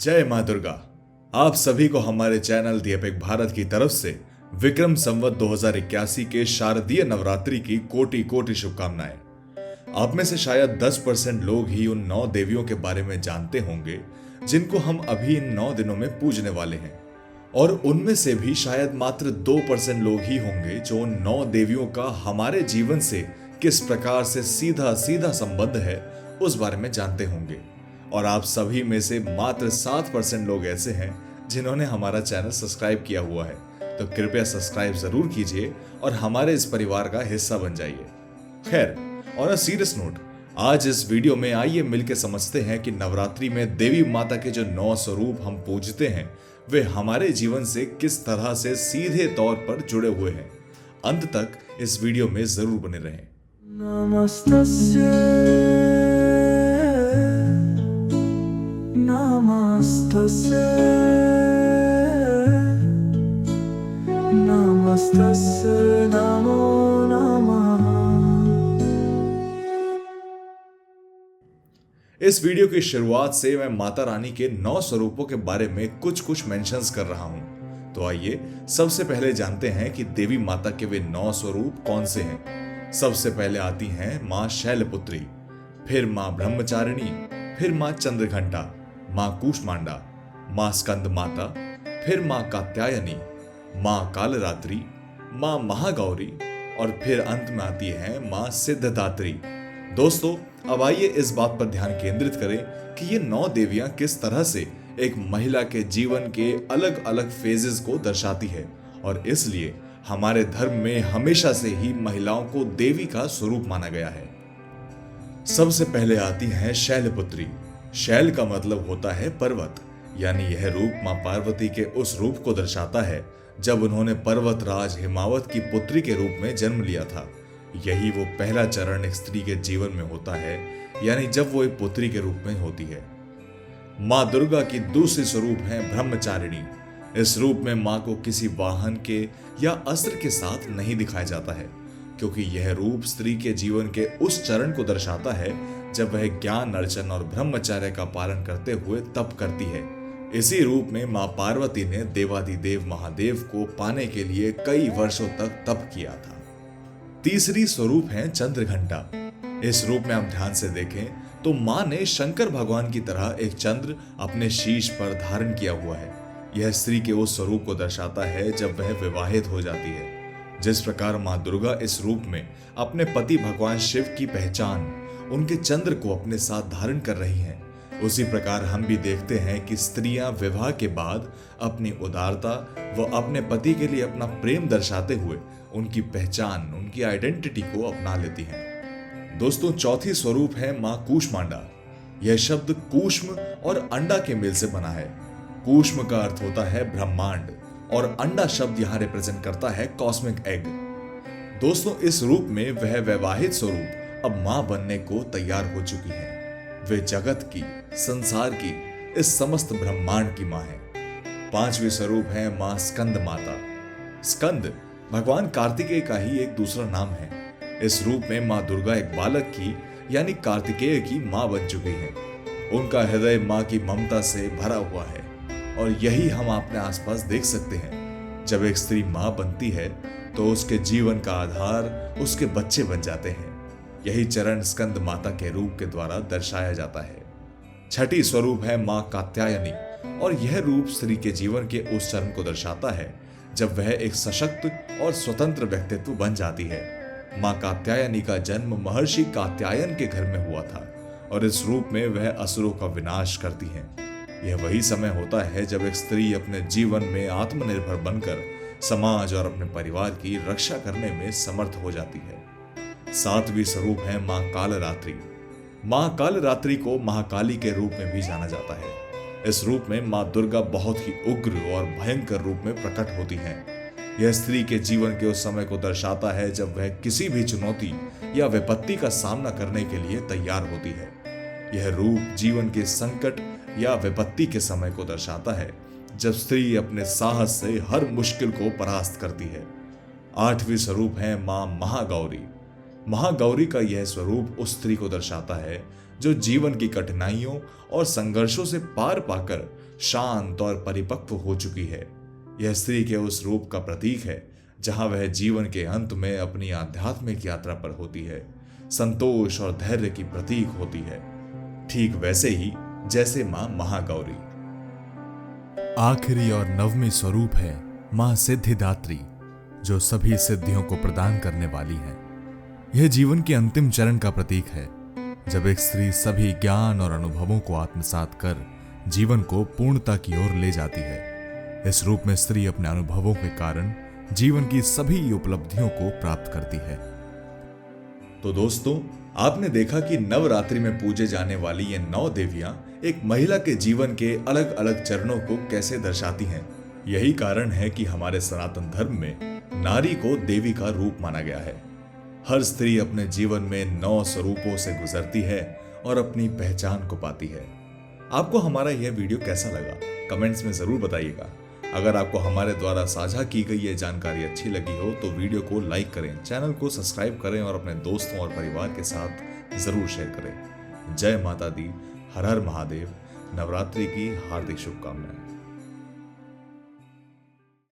जय माँ दुर्गा। आप सभी को हमारे चैनल दी एपिक भारत की तरफ से विक्रम संवत 2081 के शारदीय नवरात्रि की कोटि कोटि शुभकामनाएं। आप में से शायद 10% लोग ही उन 9 देवियों के बारे में जानते होंगे जिनको हम अभी इन 9 दिनों में पूजने वाले हैं, और उनमें से भी शायद मात्र 2% लोग ही होंगे जो उन 9 देवियों का हमारे जीवन से किस प्रकार से सीधा सीधा संबंध है उस बारे में जानते होंगे। और आप सभी में से मात्र 7% लोग ऐसे हैं जिन्होंने हमारा चैनल सब्सक्राइब किया हुआ है, तो कृपया सब्सक्राइब जरूर कीजिए और हमारे इस परिवार का हिस्सा बन जाइए। खैर, और अ सीरियस नोट, आज इस वीडियो में आइए मिलकर समझते हैं कि नवरात्रि में देवी माता के जो 9 स्वरूप हम पूजते हैं वे हमारे जीवन से किस तरह से सीधे तौर पर जुड़े हुए हैं। अंत तक इस वीडियो में जरूर बने रहें। नमस्तस्यै नमस्तस्यै नमस्तस्यै नमो नमः। इस वीडियो की शुरुआत से मैं माता रानी के 9 स्वरूपों के बारे में कुछ मेंशंस कर रहा हूं, तो आइए सबसे पहले जानते हैं कि देवी माता के वे 9 स्वरूप कौन से हैं। सबसे पहले आती हैं मां शैलपुत्री, फिर मां ब्रह्मचारिणी, फिर मां चंद्रघंटा, मां कूष्मांडा, मां स्कंद माता, फिर मां कात्यायनी, मां कालरात्रि, मां महागौरी और फिर अंत में आती है मां सिद्धदात्री। दोस्तों, अब आइए इस बात पर ध्यान केंद्रित करें कि ये 9 देवियां किस तरह से एक महिला के जीवन के अलग अलग फेजेस को दर्शाती है, और इसलिए हमारे धर्म में हमेशा से ही महिलाओं को देवी का स्वरूप माना गया है। सबसे पहले आती है शैलपुत्री। शैल का मतलब होता है पर्वत, यानी यह रूप मां पार्वती के उस रूप को दर्शाता है जब उन्होंने पर्वतराज हिमावत की पुत्री के रूप में जन्म लिया था। यही वो पहला चरण एक स्त्री के जीवन में होता है, यानी जब वो एक पुत्री के रूप में होती है। मां दुर्गा की दूसरी स्वरूप है ब्रह्मचारिणी। इस रूप में मां को किसी वाहन के या अस्त्र के साथ नहीं दिखाया जाता है, क्योंकि यह रूप स्त्री के जीवन के उस चरण को दर्शाता है जब वह ज्ञान अर्चन और ब्रह्मचर्य का पालन करते हुए तप करती है। इसी रूप में मां पार्वती ने देवादिदेव महादेव को पाने के लिए कई वर्षों तक तप किया था। तीसरी स्वरूप है चंद्रघंटा। इस रूप में आप ध्यान से देखें तो मां ने शंकर भगवान की तरह एक चंद्र अपने शीश पर धारण किया हुआ है। यह स्त्री के उस स्वरूप को दर्शाता है जब वह विवाहित हो जाती है। जिस प्रकार मां दुर्गा इस रूप में अपने पति भगवान शिव की पहचान उनके चंद्र को अपने साथ धारण कर रही हैं, उसी प्रकार हम भी देखते हैं कि स्त्रियां विवाह के बाद अपनी उदारता व अपने पति के लिए अपना प्रेम दर्शाते हुए उनकी पहचान, उनकी आइडेंटिटी को अपना लेती हैं। दोस्तों, चौथी स्वरूप है मां कूष्मांडा। यह शब्द कूष्म और अंडा के मेल से बना है। कूष्म का अर्थ होता है ब्रह्मांड और अंडा शब्द यहां रिप्रेजेंट करता है कॉस्मिक एग। दोस्तों, इस रूप में वह वैवाहिक स्वरूप अब मां बनने को तैयार हो चुकी है। वे जगत की, संसार की, इस समस्त ब्रह्मांड की मां है। पांचवी स्वरूप है मां स्कंद माता। स्कंद भगवान कार्तिकेय का ही एक दूसरा नाम है। इस रूप में मां दुर्गा एक बालक की, यानी कार्तिकेय की मां बन चुकी है। उनका हृदय मां की ममता से भरा हुआ है, और यही हम अपने आसपास देख सकते हैं। जब एक स्त्री मां बनती है तो उसके जीवन का आधार उसके बच्चे बन जाते हैं। यही चरण स्कंद माता के रूप के द्वारा दर्शाया जाता है। छठी स्वरूप है मां कात्यायनी, और यह रूप स्त्री के जीवन के उस चरण को दर्शाता है जब वह एक सशक्त और स्वतंत्र व्यक्तित्व बन जाती है। मां कात्यायनी का जन्म महर्षि कात्यायन के घर में हुआ था, और इस रूप में वह असुरों का विनाश करती है। यह वही समय होता है जब एक स्त्री अपने जीवन में आत्मनिर्भर बनकर समाज और अपने परिवार की रक्षा करने में समर्थ हो जाती है। सातवीं स्वरूप है मां कालरात्रि। मां कालरात्रि को महाकाली के रूप में भी जाना जाता है। इस रूप में मां दुर्गा बहुत ही उग्र और भयंकर रूप में प्रकट होती हैं। यह स्त्री के जीवन के उस समय को दर्शाता है जब वह किसी भी चुनौती या विपत्ति का सामना करने के लिए तैयार होती है। यह रूप जीवन के संकट या विपत्ति के समय को दर्शाता है जब स्त्री अपने साहस से हर मुश्किल को परास्त करती है। आठवीं स्वरूप है मां महागौरी। महागौरी का यह स्वरूप उस स्त्री को दर्शाता है जो जीवन की कठिनाइयों और संघर्षों से पार पाकर शांत और परिपक्व हो चुकी है। यह स्त्री के उस रूप का प्रतीक है जहां वह जीवन के अंत में अपनी आध्यात्मिक यात्रा पर होती है, संतोष और धैर्य की प्रतीक होती है, ठीक वैसे ही जैसे मां महागौरी। आखिरी और नवमी स्वरूप है मां सिद्धिदात्री, जो सभी सिद्धियों को प्रदान करने वाली है। यह जीवन के अंतिम चरण का प्रतीक है, जब एक स्त्री सभी ज्ञान और अनुभवों को आत्मसात कर जीवन को पूर्णता की ओर ले जाती है। इस रूप में स्त्री अपने अनुभवों के कारण जीवन की सभी उपलब्धियों को प्राप्त करती है। तो दोस्तों, आपने देखा कि नवरात्रि में पूजे जाने वाली ये 9 देवियां एक महिला के जीवन के अलग अलग चरणों को कैसे दर्शाती हैं। यही कारण है कि हमारे सनातन धर्म में नारी को देवी का रूप माना गया है। हर स्त्री अपने जीवन में 9 स्वरूपों से गुजरती है और अपनी पहचान को पाती है। आपको हमारा यह वीडियो कैसा लगा, कमेंट्स में जरूर बताइएगा। अगर आपको हमारे द्वारा साझा की गई ये जानकारी अच्छी लगी हो तो वीडियो को लाइक करें, चैनल को सब्सक्राइब करें और अपने दोस्तों और परिवार के साथ जरूर शेयर करें। जय माता दी, हर हर महादेव। नवरात्रि की हार्दिक शुभकामनाएं।